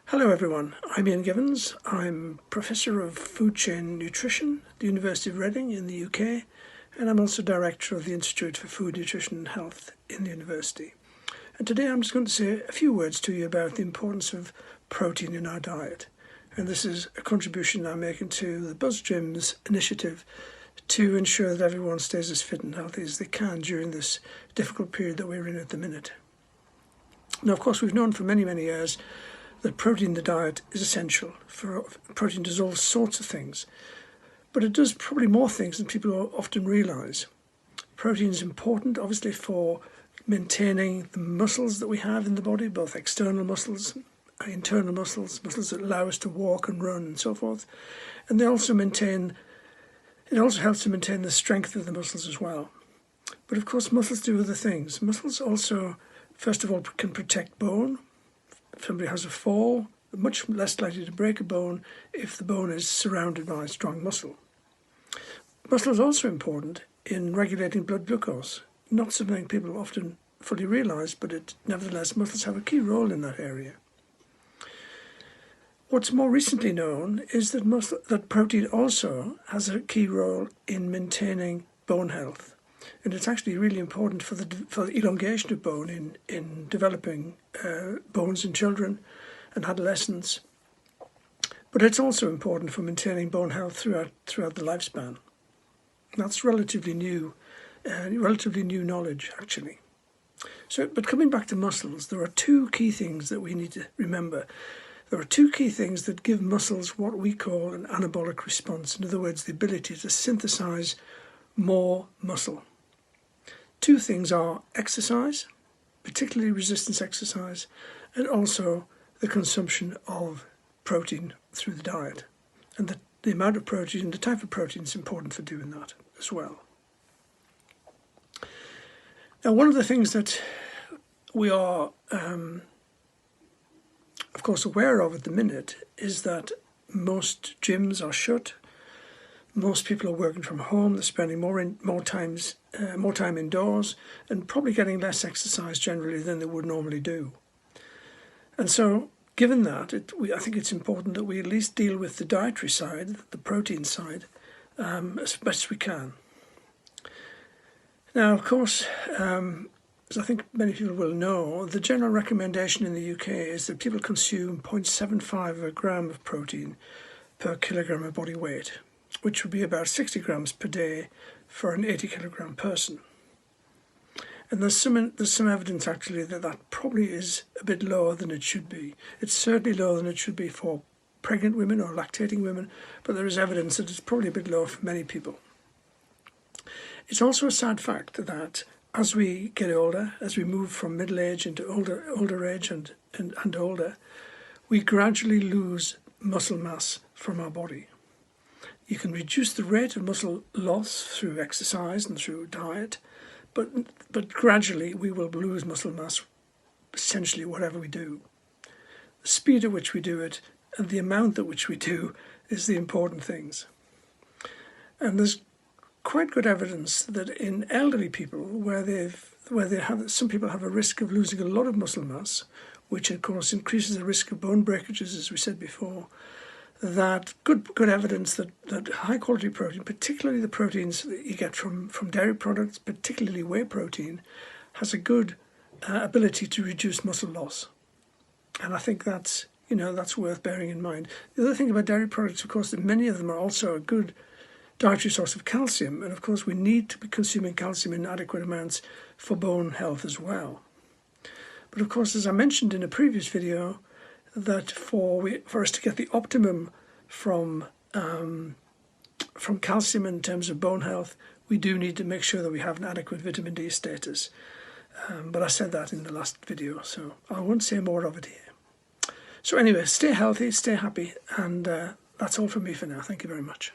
Hello everyone, I'm Ian Givens. I'm Professor of Food Chain Nutrition at the University of Reading in the UK, and I'm also Director of the Institute for Food, Nutrition and Health in the university. And today I'm just going to say a few words to you about the importance of protein in our diet. And this is a contribution I'm making to the Buzz Gyms initiative to ensure that everyone stays as fit and healthy as they can during this difficult period that we're in at the minute. Now, of course, we've known for many, many years that protein in the diet is essential. Protein does all sorts of things, but it does probably more things than people often realise. Protein is important, obviously, for maintaining the muscles that we have in the body, both external muscles, internal muscles, muscles that allow us to walk and run and so forth. And it also helps to maintain the strength of the muscles as well. But of course, muscles do other things. Muscles also, first of all, can protect bone. If somebody has a fall, they're much less likely to break a bone if the bone is surrounded by strong muscle. Muscle is also important in regulating blood glucose. Not something people often fully realise, but nevertheless, muscles have a key role in that area. What's more recently known is that protein also has a key role in maintaining bone health. And it's actually really important for the elongation of bone in developing bones in children and adolescents. But it's also important for maintaining bone health throughout the lifespan. That's relatively new knowledge, actually. But coming back to muscles, there are two key things that we need to remember. There are two key things that give muscles what we call an anabolic response. In other words, the ability to synthesize more muscle. Two things are exercise, particularly resistance exercise, and also the consumption of protein through the diet. And the amount of protein, the type of protein is important for doing that as well. Now, one of the things that we are, of course, aware of at the minute is that most gyms are shut. Most people are working from home. They're spending more time indoors, and probably getting less exercise generally than they would normally do. And so, given that, I think it's important that we at least deal with the dietary side, the protein side, as best we can. Now, of course, as I think many people will know, the general recommendation in the UK is that people consume 0.75 of a gram of protein per kilogram of body weight, which would be about 60 grams per day for an 80 kilogram person. And there's some evidence actually that probably is a bit lower than it should be. It's certainly lower than it should be for pregnant women or lactating women, but there is evidence that it's probably a bit lower for many people. It's also a sad fact that as we get older, as we move from middle age into older age and older, we gradually lose muscle mass from our body. You can reduce the rate of muscle loss through exercise and through diet, but gradually we will lose muscle mass essentially whatever we do. The speed at which we do it and the amount at which we do is the important things. And there's quite good evidence that in elderly people some people have a risk of losing a lot of muscle mass, which of course increases the risk of bone breakages, as we said before, that good evidence that high quality protein, particularly the proteins that you get from dairy products, particularly whey protein, has a good ability to reduce muscle loss. And I think that's worth bearing in mind. The other thing about dairy products, of course, that many of them are also a good dietary source of calcium, and of course we need to be consuming calcium in adequate amounts for bone health as well. But of course, as I mentioned in a previous video, that for us to get the optimum from calcium in terms of bone health, we do need to make sure that we have an adequate vitamin D status. But I said that in the last video, so I won't say more of it here. So anyway, stay healthy, stay happy, and that's all from me for now. Thank you very much.